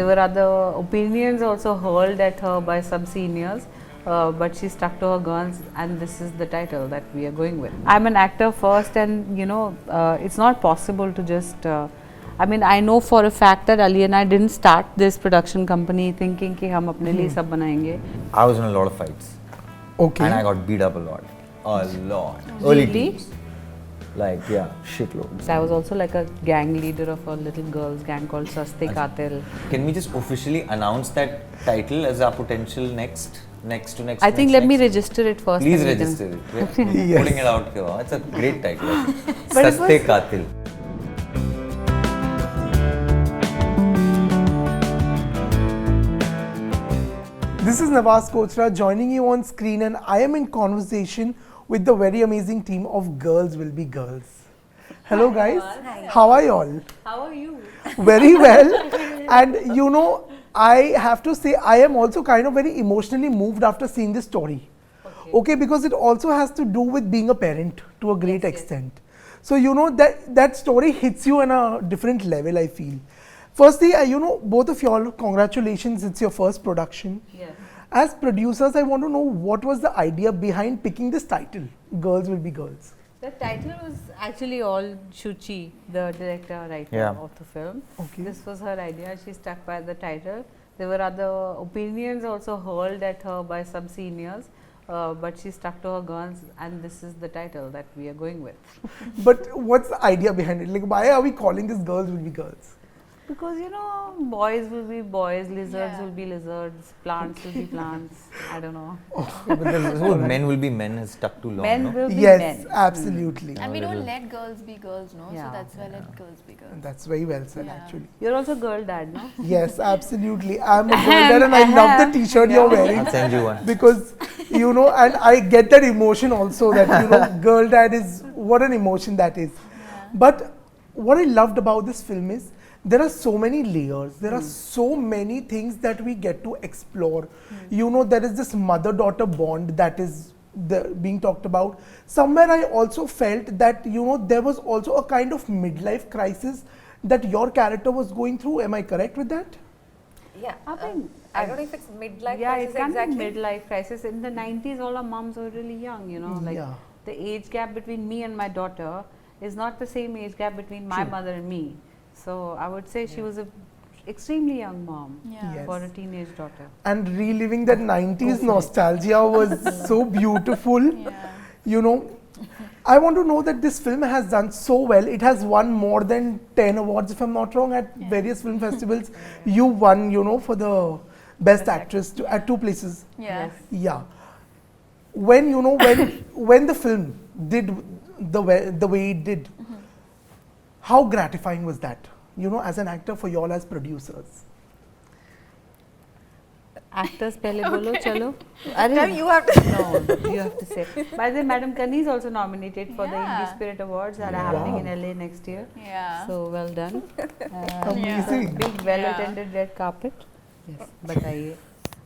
There were other opinions also hurled at her by some seniors, but she stuck to her guns, and this is the title that we are going with. I'm an actor first, and it's not possible to just. I mean, I know for a fact that Ali and I didn't start this production company thinking कि हम अपने लिए सब बनाएंगे. I was in a lot of fights. Okay. And I got beat up a lot. A lot. Really? Early teens. Like, yeah, shitloads. So I was also like a gang leader of a little girls gang called Saste Katil. Can we just officially announce that title as our potential next? I think let me register it first. Please register it. We're Yes. putting it out here. It's a great title. But it Saste Katil. This is Nawaz Kochra joining you on screen, and I am in conversation with the very amazing team of Girls Will Be Girls. Hello guys, how are you all? How are you? Very well. And I have to say I am also kind of very emotionally moved after seeing this story. Okay, because it also has to do with being a parent to a great extent. So that story hits you on a different level, I feel. Firstly, both of y'all, congratulations, it's your first production. Yes. As producers, I want to know what was the idea behind picking this title, Girls Will Be Girls. The title was actually all Shuchi, the director, writer of the film. Okay. This was her idea. She stuck by the title. There were other opinions also hurled at her by some seniors, but she stuck to her guns, and this is the title that we are going with. But what's the idea behind it? Like, why are we calling this Girls Will Be Girls? Because boys will be boys, lizards will be lizards, plants will be plants. I don't know. But the whole men will be men is stuck too long. Men will be Yes, men. absolutely. And we don't let girls be girls, no? Yeah. So that's why let girls be girls. That's very well said, Yeah. actually. You're also girl dad, no? Yes, absolutely. I'm a girl dad, and I love the t-shirt you're wearing. I'll send you one. Because, and I get that emotion also that, girl dad is, what an emotion that is. Yeah. But what I loved about this film is, there are so many layers, there are so many things that we get to explore. There is this mother-daughter bond that is being talked about. Somewhere I also felt that, there was also a kind of midlife crisis that your character was going through. Am I correct with that? Yeah, I I don't know if it's midlife Yeah, crisis it can exactly. be midlife crisis. In the 90s, all our moms were really young, like Yeah. the age gap between me and my daughter is not the same age gap between my mother and me. So I would say she was a extremely young mom Yeah. Yes. for a teenage daughter. And reliving that 90s nostalgia was so beautiful. Yeah. I want to know that this film has done so well. It has won more than 10 awards, if I'm not wrong, at various film festivals. You won, for the best actress at 2 places. Yeah. Yes. Yeah. When, when the film did the way it did, how gratifying was that, as an actor for y'all as producers? Actors pehle bolo, chalo. No, you have to. No, you have to say. By the way, Madam Kani is also nominated for the Yeah. Indie Spirit Awards that are happening in LA next year. Yeah. So well done. Amazing. Big, well-attended red carpet. Yes, bataiye.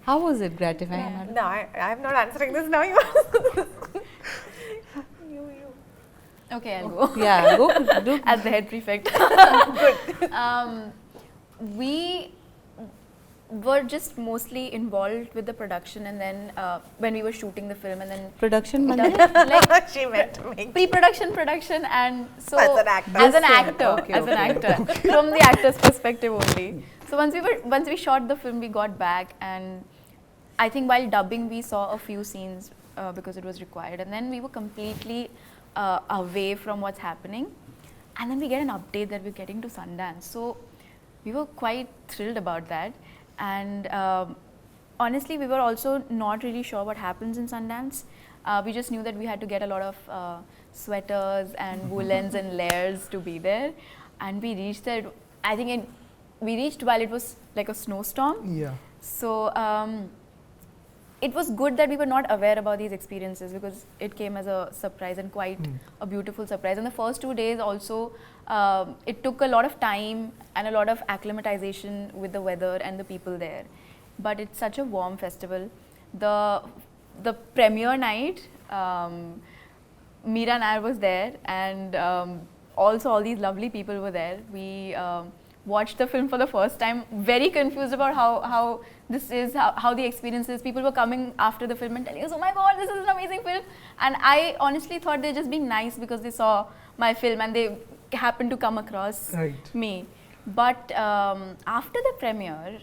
How was it gratifying, madam? No, I'm not answering this now. You answer this. you. Okay, I'll go. Yeah, go do. As the head prefect. Good. We were just mostly involved with the production, and then when we were shooting the film, and then Production Monday? like She meant to make. pre-production, production, and so As an actor. as an This thing. actor, Okay, as an okay. actor, from the actor's perspective only. So once we shot the film, we got back, and I think while dubbing, we saw a few scenes because it was required, and then we were completely away from what's happening, and then we get an update that we're getting to Sundance. So we were quite thrilled about that, and honestly, we were also not really sure what happens in Sundance. We just knew that we had to get a lot of sweaters and woolens and layers to be there, and we reached there. I think we reached while it was like a snowstorm. Yeah. So it was good that we were not aware about these experiences, because it came as a surprise, and quite a beautiful surprise. And the first 2 days also, it took a lot of time and a lot of acclimatization with the weather and the people there. But it's such a warm festival. The premiere night, Meera and I was there, and also all these lovely people were there. We watched the film for the first time, very confused about how this is, how the experience is. People were coming after the film and telling us, oh my god, this is an amazing film. And I honestly thought they're just being nice because they saw my film and they happened to come across me. But after the premiere,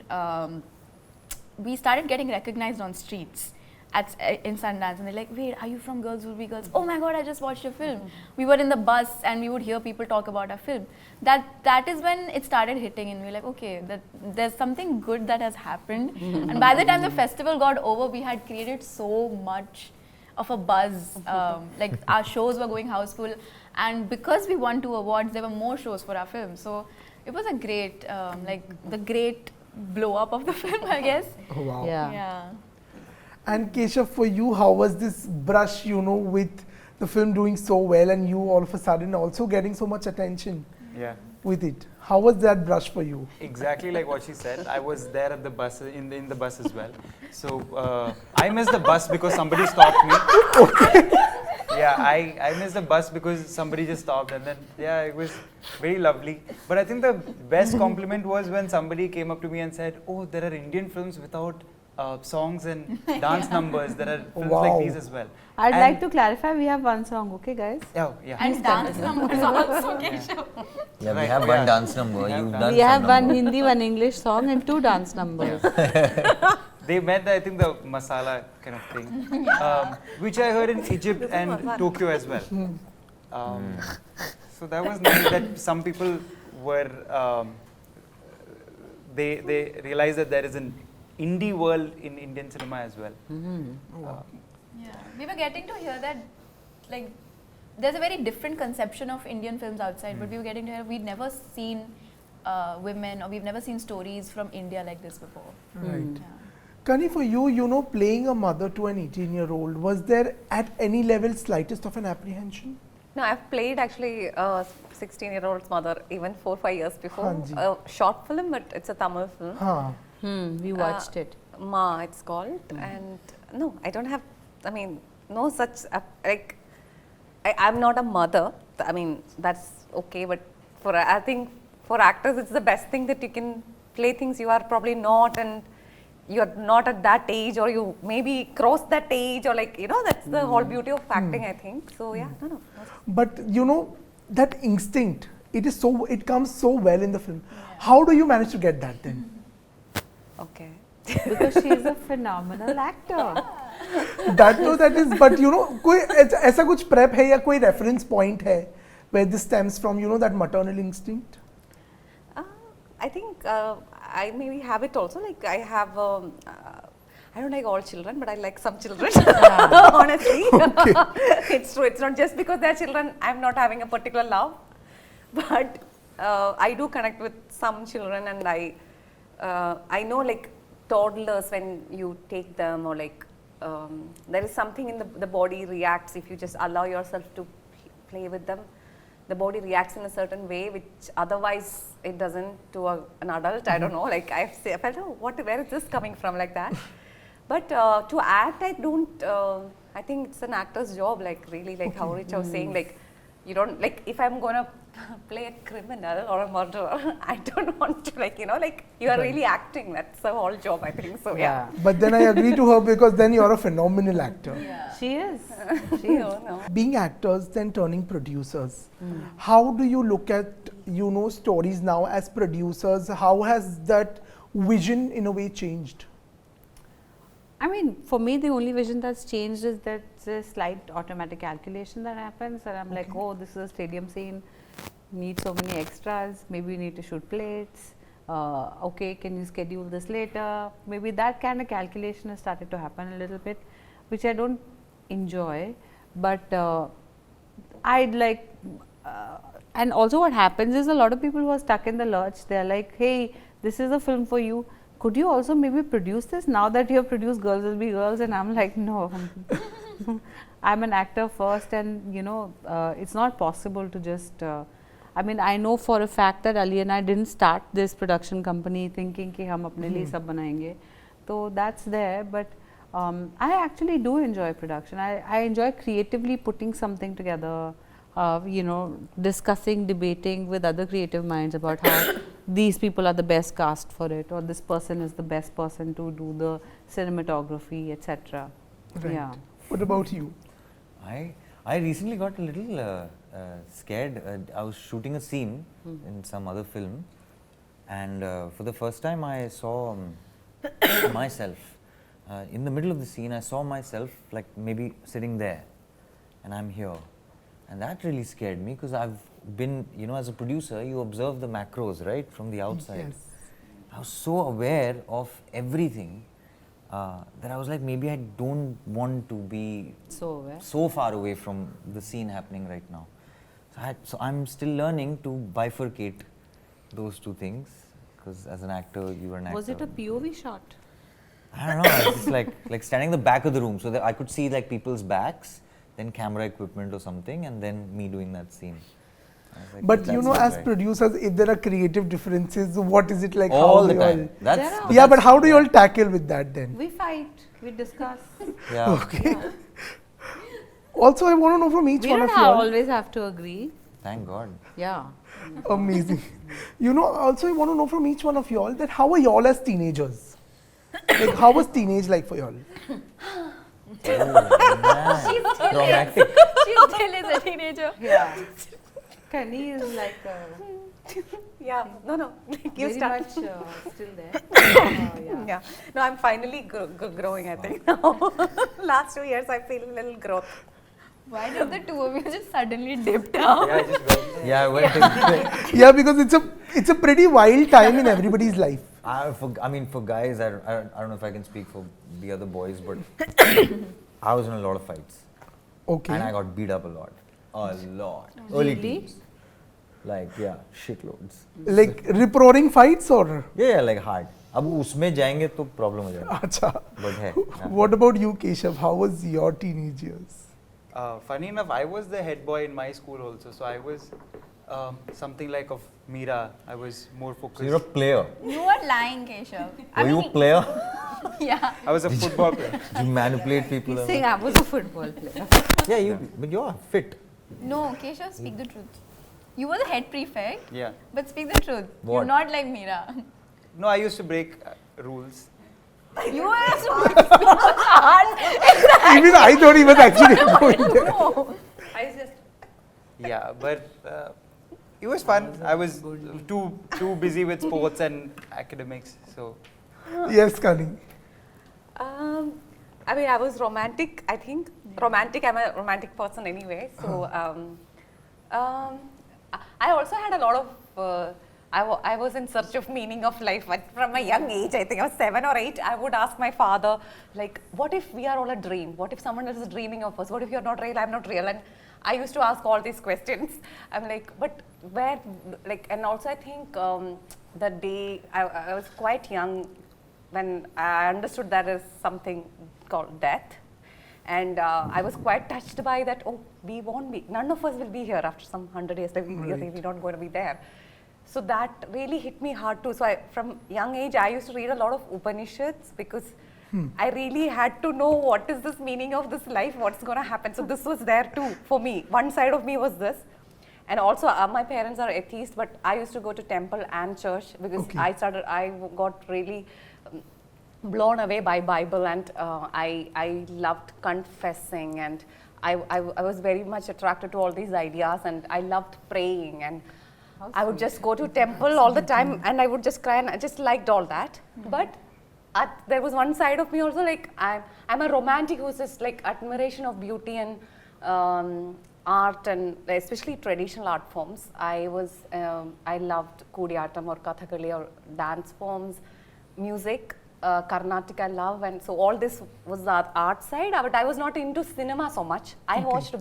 we started getting recognized on streets in Sundance, and they're like, wait, are you from Girls Will Be Girls? Oh my god, I just watched your film. We were in the bus and we would hear people talk about our film. That is when it started hitting, and we were like, okay, there's something good that has happened. And by the time the festival got over, we had created so much of a buzz. Like our shows were going houseful, and because we won 2 awards, there were more shows for our film. So it was a great, like the great blow up of the film, I guess. Oh, wow. Yeah. And Keshav, for you, how was this brush, you know, with the film doing so well and you all of a sudden also getting so much attention with it? How was that brush for you? Exactly like what she said. I was there at the bus, in the bus as well. So I missed the bus because somebody stopped me. Yeah, I missed the bus because somebody just stopped, and then it was very lovely. But I think the best compliment was when somebody came up to me and said, oh, there are Indian films without songs and dance numbers. There are films like these as well. I'd like to clarify, we have one song, okay guys? And dance numbers also, Keshav. Yeah, we have one dance number. You've done We have one Hindi, one English song and 2 dance numbers. They met, I think, the masala kind of thing, which I heard in Egypt and Tokyo as well. So that was nice that some people were, they realized that there is an indie world in Indian cinema as well. We were getting to hear that, like, there's a very different conception of Indian films outside, but we were getting to hear we'd never seen women, or we've never seen stories from India like this before. Right. Kani, for you, you know, playing a mother to an 18-year-old, was there at any level slightest of an apprehension? No, I've played actually a 16-year-old's mother even 4-5 years before. A short film, but it's a Tamil film. We watched it. Ma, it's called. And no, I don't have, I mean, no such, like, I'm not a mother. I mean, that's okay, but I think for actors, it's the best thing that you can play things you are probably not, and you're not at that age, or you maybe cross that age, or like, you know, that's the whole beauty of acting, I think. So yeah, no. But you know, that instinct, it comes so well in the film. How do you manage to get that then? Okay. Because she is a phenomenal actor. that is, but you know, कोई ऐसा कुछ prep है या कोई reference point है where this stems from, you know, that maternal instinct? I think I maybe have it also. Like I have, I don't like all children, but I like some children. Honestly, it's true. It's not just because they're children. I'm not having a particular love, but I do connect with some children, and I know like toddlers, when you take them, or like there is something in the body reacts if you just allow yourself to play with them. The body reacts in a certain way which otherwise it doesn't to an adult. I don't know, like I felt, oh, where is this coming from, like that. But to act, I don't, I think it's an actor's job, like really, like how Richa was saying, like you don't, like if I'm gonna play a criminal or a murderer, I don't want to, like, you know, like you are really acting, that's the whole job, I think, so yeah. But then I agree to her, because then you're a phenomenal actor. She is. No. Being actors, then turning producers, how do you look at, you know, stories now as producers? How has that vision in a way changed? I mean, for me, the only vision that's changed is that there's a slight automatic calculation that happens, and I'm like, oh, this is a stadium scene, need so many extras, maybe we need to shoot plates, okay, can you schedule this later? Maybe that kind of calculation has started to happen a little bit, which I don't enjoy, but I'd like, and also what happens is a lot of people who are stuck in the lurch, they're like, hey, this is a film for you. Could you also maybe produce this now that you have produced Girls Will Be Girls? And I'm like, no, I'm an actor first, and you know, it's not possible to just, I mean, I know for a fact that Ali and I didn't start this production company thinking कि हम अपने लिए सब बनाएंगे. So that's there, but I actually do enjoy production. I enjoy creatively putting something together, you know, discussing, debating with other creative minds about how these people are the best cast for it, or this person is the best person to do the cinematography, etc. Right. Yeah. What about you? I recently got a little scared. I was shooting a scene in some other film, and for the first time I saw myself in the middle of the scene. I saw myself like maybe sitting there, and I'm here, and that really scared me because I've been, you know, as a producer, you observe the macros, right, from the outside. Yes. I was so aware of everything that I was like, maybe I don't want to be so far away from the scene happening right now. So I'm still learning to bifurcate those two things, because as an actor, you are an actor. Was it a POV shot? I don't know. I was just like standing in the back of the room, so that I could see like people's backs, then camera equipment or something, and then me doing that scene. I was like, But that's you know, not as right. producers, if there are creative differences, what is it like? All how the you all- time. That's Yeah, but how do you all tackle with that then? We fight, we discuss. yeah. Okay. Also, I want to know from each We one don't of you all. always have to agree. Thank God. Yeah. Amazing. You know, also I want to know from each one of you all that how are y'all as teenagers? Like, how was teenage like for y'all? Traumatic. She still is a teenager. Yeah. Kenny is like Yeah, no, you very start. much still there. Yeah, no, I'm finally growing, I think now. Last 2 years, I feel a little growth. Why did the two of you just suddenly dip down? Yeah, I just went. Yeah, I went into Yeah, because it's a pretty wild time in everybody's life. I mean, for guys, I don't know if I can speak for the other boys, but I was in a lot of fights. Okay. And I got beat up a lot. A lot. Really? Early teens. Like, yeah, shitloads. Like rip-roaring fights or? Yeah, like hard. अब उसमें जाएंगे तो problem हो जाएगा. Acha. But है. What about you, Keshav? How was your teenage years? Funny enough, I was the head boy in my school also, so I was something like of Meera. I was more focused. So you're a player. You are lying, Keshav. Were you a player? Yeah. I was a football player. Did you manipulate people? He's saying I was a football player. Yeah, but you're fit. No, Keshav, speak the truth. You were the head prefect, Yeah. but speak the truth. What? You're not like Meera. No, I used to break rules. You were a hard. Even I thought he was actually going there. No. Yeah, but it was fun. I was too busy with sports and academics, so. Yes, Kani. I mean, I was romantic, I think. Romantic, I'm a romantic person anyway. So, I also had a lot of, I was in search of meaning of life. But from a young age, I think I was 7 or 8, I would ask my father, like, what if we are all a dream? What if someone else is dreaming of us? What if you're not real, I'm not real? And I used to ask all these questions. I'm like, but where, like, and also I think the day, I was quite young when I understood there is something called death. And I was quite touched by that, oh, we won't be, none of us will be here after some 100 years, like, we're not going to be there. So that really hit me hard too. So from young age, I used to read a lot of Upanishads because I really had to know what is this meaning of this life, what's going to happen. So this was there too for me. One side of me was this. And also my parents are atheists, but I used to go to temple and church because I got really blown away by Bible, and I loved confessing, and I was very much attracted to all these ideas, and I loved praying, and I would just go to temple all the time, and I would just cry, and I just liked all that. But there was one side of me also, like I'm a romantic who's just like admiration of beauty and art, and especially traditional art forms. I loved Kudiyattam or Kathakali or dance forms, music. Carnatic I love, and so all this was the art side, but I was not into cinema so much. I watched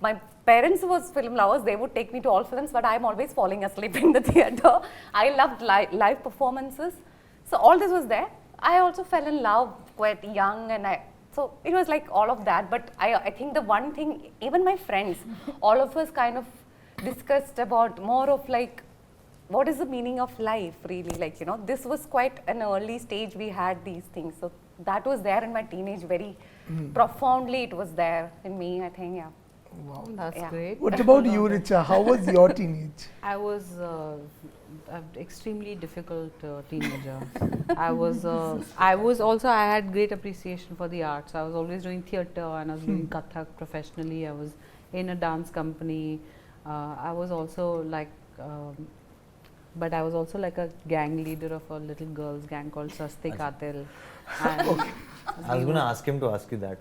my parents was film lovers, they would take me to all films, but I'm always falling asleep in the theatre. I loved live performances, so all this was there. I also fell in love quite young, and so it was like all of that, but I think the one thing, even my friends, all of us kind of discussed about more of like, what is the meaning of life really, like, you know, this was quite an early stage we had these things. So that was there in my teenage, very profoundly it was there in me, I think, yeah. Wow. That's great. What about you, Richa? How was your teenage? I was an extremely difficult teenager. I was also, I had great appreciation for the arts. I was always doing theatre and I was doing Kathak professionally. I was in a dance company. I was also like, but I was also like a gang leader of a little girls gang called Saste Katil. And I was going to ask him to ask you that.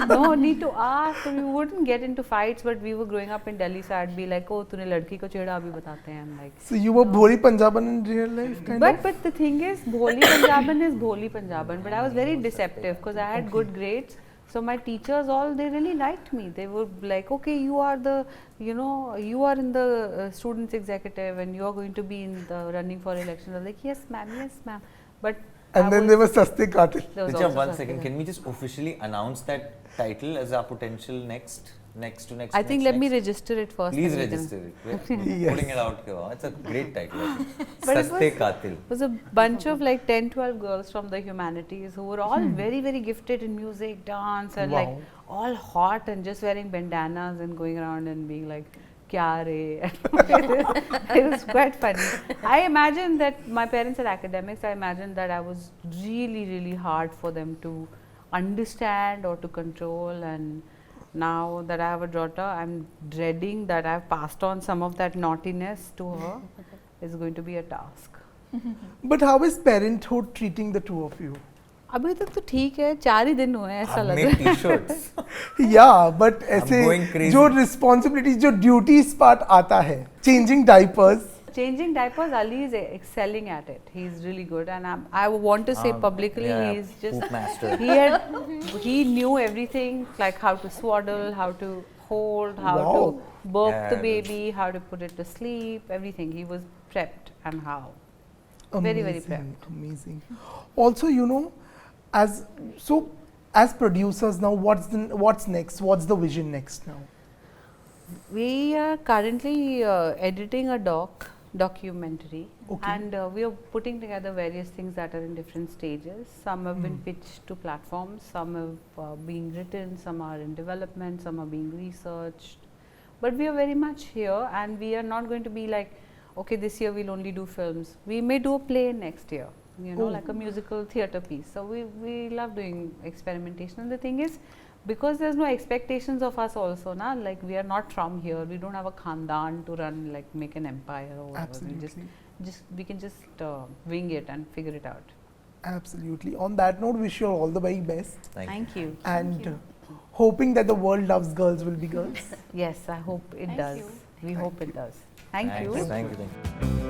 no need to ask. We wouldn't get into fights, but we were growing up in Delhi, so I'd be like, "Oh, तूने लड़की को छेड़ा अभी बताते हैं." Like. So you were Bholi Punjaban in real life, kind of. But the thing is, Bholi Punjaban is Bholi Punjaban. But I was very deceptive because I had good grades. So my teachers all, they really liked me. They were like, okay, you are the, you are in the students executive and you are going to be in the running for election. I was like, yes ma'am. But And then there was Saste Katil. Richa, 1 second, can we just officially announce that title as our potential next to next? I think let me register it first. Please register it. We're Yes. putting it out here. It's a great title. I think. But it Saste Katil. It was a bunch of like 10, 12 girls from the humanities who were all very, very gifted in music, dance, and like Wow. all hot and just wearing bandanas and going around and being like, kya re? It was quite funny. I imagine that my parents are academics. I imagine that I was really, really hard for them to understand or to control. And now that I have a daughter, I'm dreading that I've passed on some of that naughtiness to her. It's going to be a task. But how is parenthood treating the two of you? अभी तक तो ठीक है, 4 ही दिन हुए हैं ऐसा I've लग made रहा है. t-shirts. Yeah, but ऐसे going crazy. जो responsibilities, जो duties part आता है, changing diapers. Changing diapers, Ali is excelling at it. He's really good, and I want to say publicly, yeah, he's just poop master. he knew everything, like how to swaddle, how to hold, how Wow. to burp Yeah, the baby, how to put it to sleep, everything. He was prepped and how. Very, very prepped. Amazing. Also, as producers now, what's next? What's the vision next now? We are currently editing a documentary, Okay. and we are putting together various things that are in different stages. Some have been pitched to platforms, some have been written, some are in development, some are being researched. But we are very much here, and we are not going to be like, okay, this year we'll only do films. We may do a play next year, like a musical theatre piece. So we love doing experimentation. And the thing is, because there's no expectations of us also, like we are not from here. We don't have a khandan to run, like make an empire or whatever. Absolutely. We can just wing it and figure it out. Absolutely. On that note, wish you all the very best. Thank you. And hoping that the world loves girls will be girls. Yes, I hope it does. you. We hope it does. Thank you. Thank you.